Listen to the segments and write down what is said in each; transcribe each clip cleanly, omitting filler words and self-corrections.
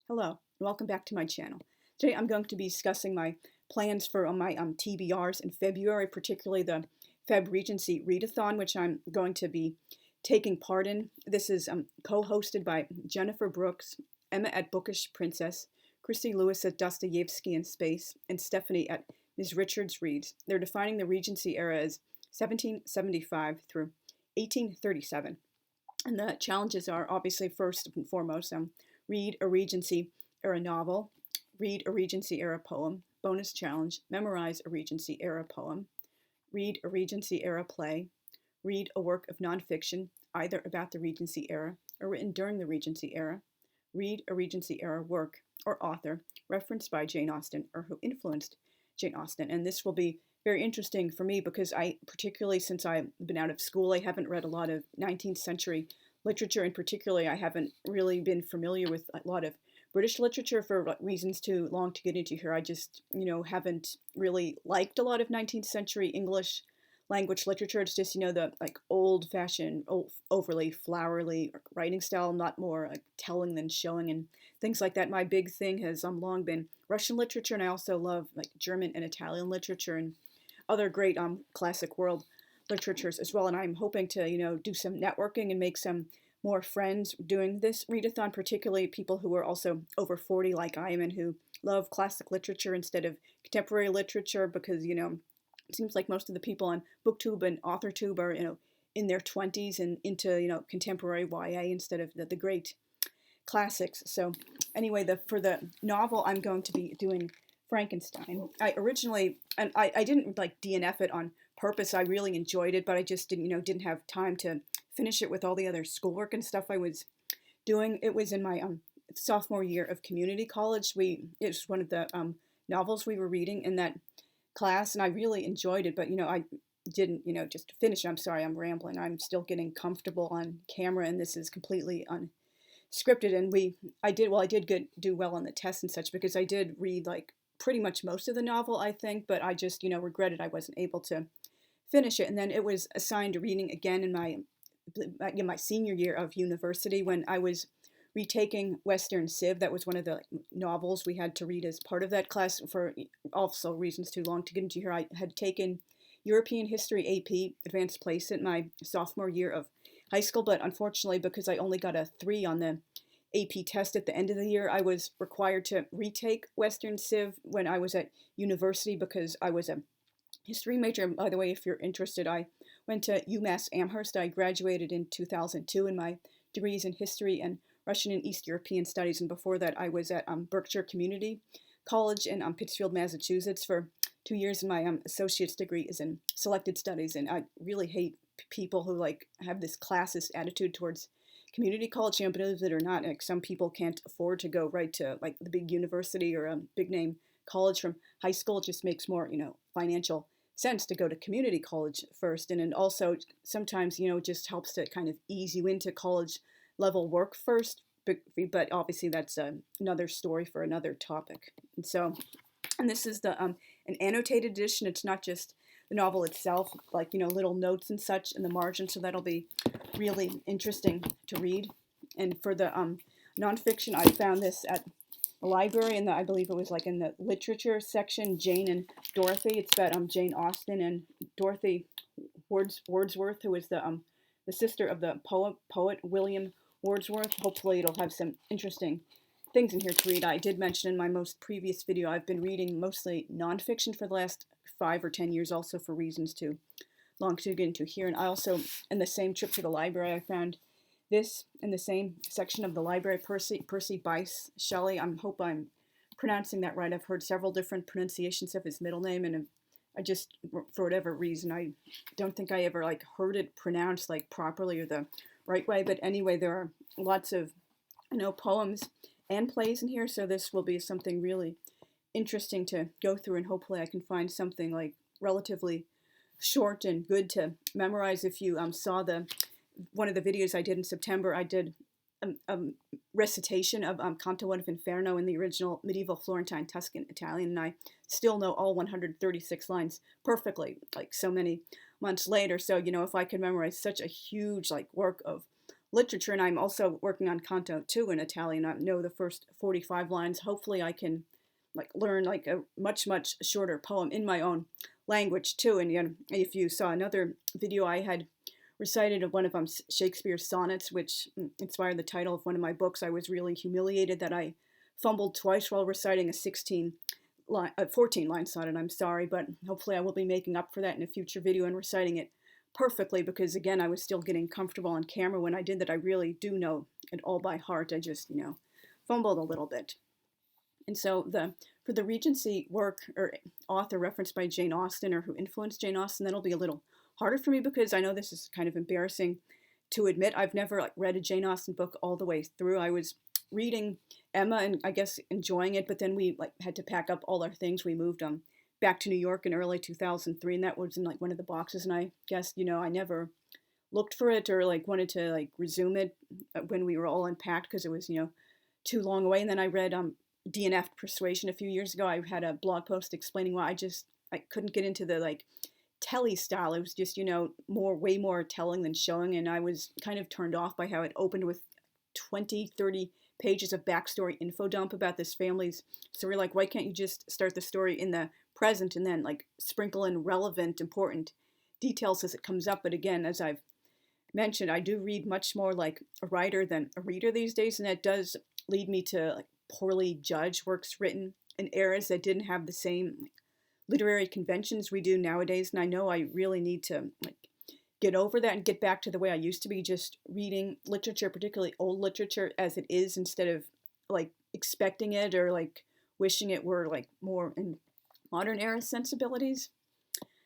Hello, and welcome back to my channel. Today I'm going to be discussing my plans for my TBRs in February, particularly the Febregency Readathon, which I'm going to be taking part in. This is co-hosted by Jennifer Brooks, Emma at Bookish Princess, Christy Lewis at Dostoevsky in Space, and Stephanie at Ms. Richards Reads. They're defining the Regency era as 1775 through 1837. And the challenges are obviously first and foremost, read a Regency era novel, read a Regency era poem, bonus challenge, memorize a Regency era poem, read a Regency era play, read a work of nonfiction, either about the Regency era or written during the Regency era, read a Regency era work or author referenced by Jane Austen or who influenced Jane Austen. And this will be very interesting for me because particularly since I've been out of school, I haven't read a lot of 19th century literature, and particularly I haven't really been familiar with a lot of British literature for reasons too long to get into here. I just, haven't really liked a lot of 19th century English language literature. It's just, the old-fashioned, overly flowery writing style, not more telling than showing and things like that. My big thing has long been Russian literature, and I also love German and Italian literature and other great classic world literatures as well. And I'm hoping to do some networking and make some more friends doing this readathon, particularly people who are also over 40 like I am and who love classic literature instead of contemporary literature, because it seems like most of the people on booktube and authortube are in their 20s and into contemporary YA instead of the great classics. So anyway, for the novel, I'm going to be doing Frankenstein. I originally, and I didn't DNF it on purpose. I really enjoyed it, but I just didn't have time to finish it with all the other schoolwork and stuff I was doing. It was in my sophomore year of community college. It was one of the novels we were reading in that class, and I really enjoyed it, but I didn't just finish it. I'm sorry, I'm rambling. I'm still getting comfortable on camera, and this is completely unscripted. And I did do well on the test and such, because I did read pretty much most of the novel, I think, but I just regretted I wasn't able to finish it. And then it was assigned to reading again in my senior year of university, when I was retaking Western Civ. That was one of the novels we had to read as part of that class, for also reasons too long to get into here. I had taken European History AP Advanced Placement my sophomore year of high school, but unfortunately, because I only got a 3 on the AP test at the end of the year, I was required to retake Western Civ when I was at university, because I was a history major. And by the way, if you're interested, I went to UMass Amherst. I graduated in 2002 in my degrees in history and Russian and East European studies. And before that, I was at Berkshire Community College in Pittsfield, Massachusetts for 2 years. And my associate's degree is in selected studies. And I really hate people who have this classist attitude towards community college. Believe it or not, some people can't afford to go right to the big university or a big name college from high school. It just makes more financial sense to go to community college first. And also sometimes it just helps to kind of ease you into college level work first, but obviously that's another story for another topic. And this is an annotated edition. It's not just the novel itself, little notes and such in the margin, so that'll be really interesting to read. And for the nonfiction, I found this at the library, and I believe it was in the literature section, Jane and Dorothy. It's about Jane Austen and Dorothy Wordsworth, who is the sister of the poet William Wordsworth. Hopefully it'll have some interesting things in here to read. I did mention in my most previous video, I've been reading mostly nonfiction for the last 5 or 10 years, also for reasons too long to get into here. And I also, in the same trip to the library, I found this in the same section of the library, Percy Bysshe Shelley. I hope I'm pronouncing that right. I've heard several different pronunciations of his middle name, and I just, for whatever reason, I don't think I ever heard it pronounced properly or the right way. But anyway, there are lots of poems and plays in here, so this will be something really interesting to go through, and hopefully I can find something relatively short and good to memorize. If you saw one of the videos I did in September, I did a recitation of Canto 1 of Inferno in the original medieval Florentine Tuscan Italian, and I still know all 136 lines perfectly, so many months later. So, if I could memorize such a huge, work of literature, and I'm also working on canto 2 in Italian. I know the first 45 lines. Hopefully I can like learn like a much shorter poem in my own language too. And if you saw another video, I had recited of one of Shakespeare's sonnets, which inspired the title of one of my books. I was really humiliated that I fumbled twice while reciting a 14 line sonnet. I'm sorry, but hopefully I will be making up for that in a future video and reciting it perfectly, because again, I was still getting comfortable on camera when I did that. I really do know it all by heart. I just, fumbled a little bit. And so for the Regency work or author referenced by Jane Austen, or who influenced Jane Austen, that'll be a little harder for me, because I know this is kind of embarrassing to admit. I've never read a Jane Austen book all the way through. I was reading Emma and I guess enjoying it, but then we had to pack up all our things. We moved back to New York in early 2003, and that was in one of the boxes. And I guess I never looked for it or wanted to resume it when we were all unpacked, because it was too long away. And then I read DNF Persuasion a few years ago. I had a blog post explaining why I couldn't get into the telly style. It was just way more telling than showing, and I was kind of turned off by how it opened with 20-30 pages of backstory info dump about this family's story. Why can't you just start the story in the present and then sprinkle in relevant, important details as it comes up? But again, as I've mentioned, I do read much more like a writer than a reader these days, and that does lead me to poorly judge works written in eras that didn't have the same literary conventions we do nowadays. And I know I really need to get over that and get back to the way I used to be, just reading literature, particularly old literature, as it is, instead of expecting it or wishing it were more in modern era sensibilities.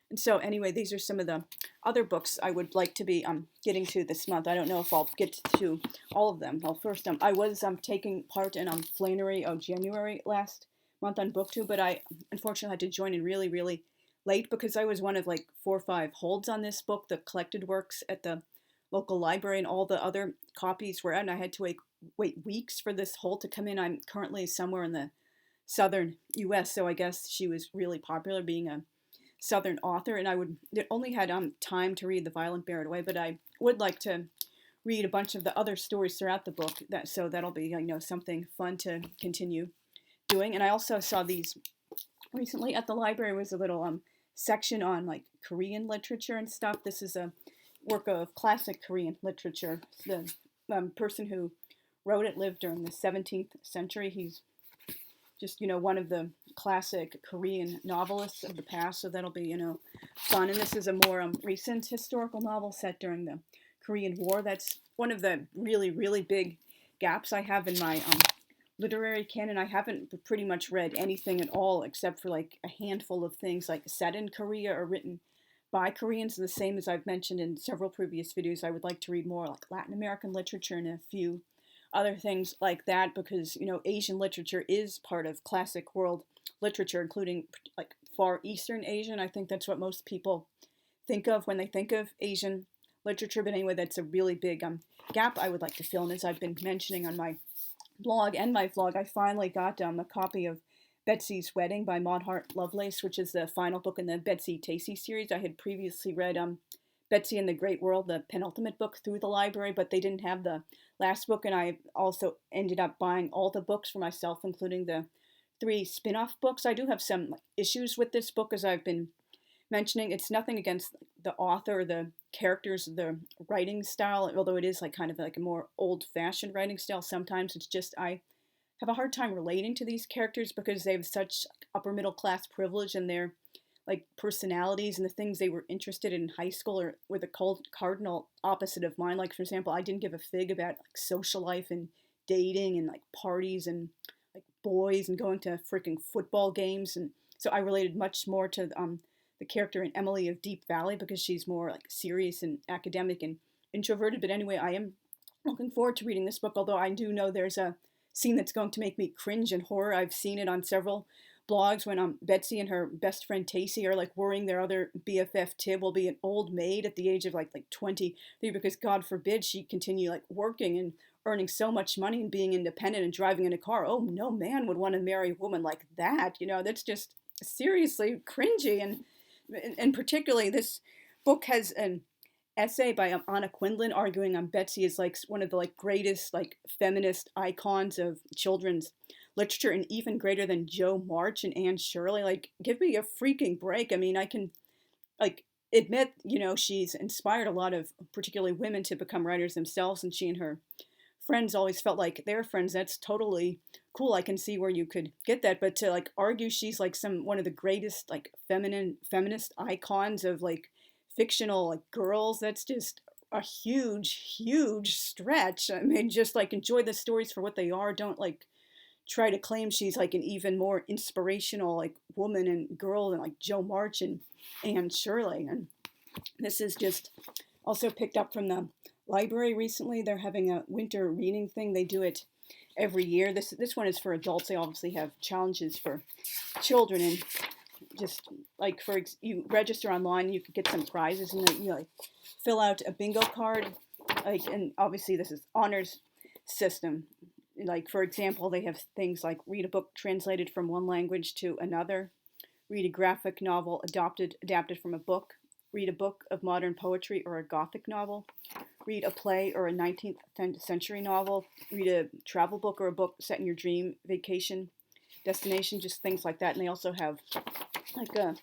And so anyway, these are some of the other books I would like to be getting to this month. I don't know if I'll get to all of them. Well, first, I was taking part in Flannery January last month on BookTube, but I unfortunately had to join in really, really late, because I was one of 4 or 5 holds on this book, the collected works at the local library, and all the other copies were out, and I had to wait weeks for this hold to come in. I'm currently somewhere in the southern U.S., so I guess she was really popular, being a Southern author, and I only had time to read The Violent Bear It Away, but I would like to read a bunch of the other stories throughout the book. So that'll be something fun to continue doing. And I also saw these recently at the library. Was a little section on Korean literature and stuff. This is a work of classic Korean literature. The person who wrote it lived during the 17th century. He's just, one of the classic Korean novelists of the past, so that'll be, fun. And this is a more recent historical novel set during the Korean War. That's one of the really, really big gaps I have in my literary canon. I haven't pretty much read anything at all except for a handful of things set in Korea or written by Koreans. The same as I've mentioned in several previous videos, I would like to read more Latin American literature and a few other things like that, because Asian literature is part of classic world literature, including Far Eastern Asian. I think that's what most people think of when they think of Asian literature. But anyway, that's a really big gap I would like to fill. And as I've been mentioning on my blog and my vlog, I finally got a copy of Betsy's Wedding by Maud Hart Lovelace, which is the final book in the Betsy Tacy series. I had previously read Betsy and the Great World, the penultimate book, through the library, but they didn't have the last book, and I also ended up buying all the books for myself, including the 3 spin-off books. I do have some issues with this book, as I've been mentioning. It's nothing against the author or the characters, the writing style, although it is kind of a more old-fashioned writing style sometimes. It's just I have a hard time relating to these characters because they have such upper middle class privilege, and their personalities and the things they were interested in high school were the cardinal opposite of mine. For example, I didn't give a fig about social life and dating and parties and boys and going to freaking football games. And so I related much more to the character in Emily of Deep Valley, because she's more serious and academic and introverted. But anyway, I am looking forward to reading this book, although I do know there's a scene that's going to make me cringe and horror. I've seen it on several blogs when Betsy and her best friend Tacy are worrying their other BFF Tib will be an old maid at the age of 23, because God forbid she continue working and earning so much money and being independent and driving in a car. Oh, no man would want to marry a woman like that. That's just seriously cringy. And particularly this book has an essay by Anna Quindlen arguing Betsy is like one of the like greatest like feminist icons of children's literature, and even greater than Jo March and Anne Shirley. Like, give me a freaking break. I mean, I can like admit, she's inspired a lot of particularly women to become writers themselves, and she and her friends always felt like they're friends. That's totally cool. I can see where you could get that, but to like argue she's like one of the greatest like feminist icons of like fictional like girls, that's just a huge stretch. I mean, just like enjoy the stories for what they are. Don't like try to claim she's like an even more inspirational like woman and girl than like Jo March and Anne Shirley. And this is just also picked up from the library recently. They're having a winter reading thing. They do it every year. This one is for adults. They obviously have challenges for children, and just like you register online, you could get some prizes, and you like fill out a bingo card. Like, and obviously this is honors system. Like, for example, they have things like read a book translated from one language to another, read a graphic novel adapted from a book, read a book of modern poetry or a Gothic novel, read a play or a 19th century novel, read a travel book or a book set in your dream vacation destination, just things like that. And they also have like a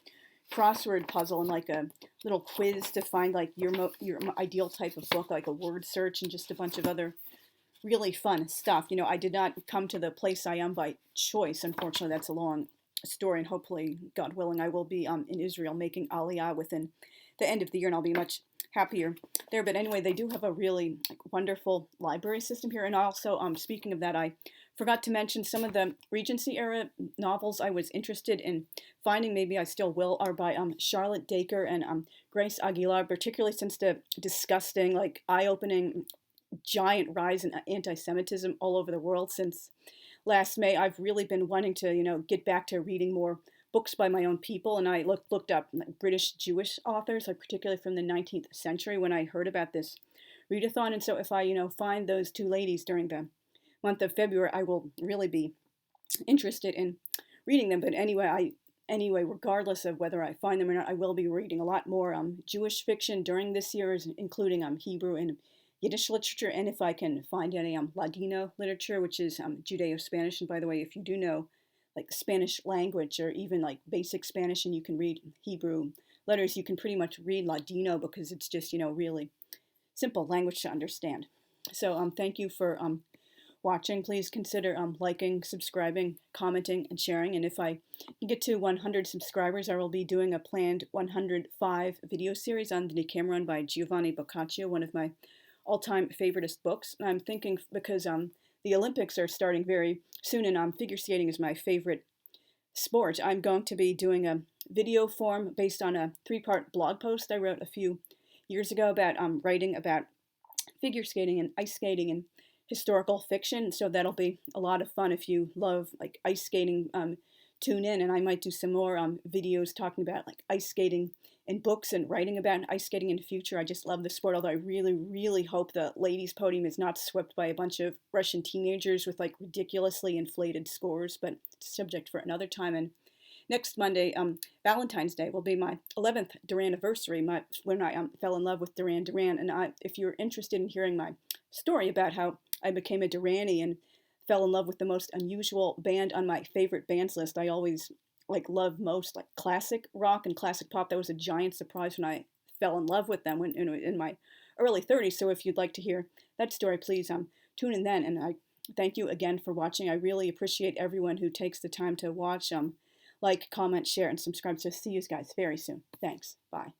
crossword puzzle and like a little quiz to find like your ideal type of book, like a word search, and just a bunch of other really fun stuff. I did not come to the place I am by choice. Unfortunately, that's a long story, and hopefully, God willing, I will be in Israel making Aliyah within the end of the year, and I'll be much happier there. But anyway, they do have a really like wonderful library system here. And also, speaking of that, I forgot to mention some of the Regency era novels I was interested in finding, maybe I still will, are by Charlotte Dacre and Grace Aguilar, particularly since the disgusting, like eye-opening, giant rise in anti-Semitism all over the world since last May. I've really been wanting to, get back to reading more books by my own people, and I looked up British Jewish authors, like particularly from the 19th century, when I heard about this readathon. And so if I, find those two ladies during the month of February, I will really be interested in reading them. But anyway, regardless of whether I find them or not, I will be reading a lot more Jewish fiction during this year, including Hebrew and Yiddish literature, and if I can find any Ladino literature, which is Judeo-Spanish. And by the way, if you do know like Spanish language or even like basic Spanish and you can read Hebrew letters, you can pretty much read Ladino because it's just, really simple language to understand. So thank you for watching. Please consider liking, subscribing, commenting, and sharing. And if I get to 100 subscribers, I will be doing a planned 105 video series on the Decameron by Giovanni Boccaccio, one of my all-time favoriteest books. And I'm thinking, because the Olympics are starting very soon, and figure skating is my favorite sport, I'm going to be doing a video form based on a 3-part blog post I wrote a few years ago about writing about figure skating and ice skating and historical fiction. So that'll be a lot of fun. If you love like ice skating, tune in, and I might do some more videos talking about like ice skating in books and writing about ice skating in the future. I just love the sport, although I really hope the ladies' podium is not swept by a bunch of Russian teenagers with like ridiculously inflated scores, but it's a subject for another time. And next Monday, Valentine's Day, will be my 11th Duran-iversary, when I fell in love with Duran Duran. And if you're interested in hearing my story about how I became a Duranie and fell in love with the most unusual band on my favorite bands list, I always like love most like classic rock and classic pop. That was a giant surprise when I fell in love with them in my early 30s. So if you'd like to hear that story, please tune in then. And I thank you again for watching. I really appreciate everyone who takes the time to watch, like, comment, share, and subscribe. So see you guys very soon. Thanks. Bye.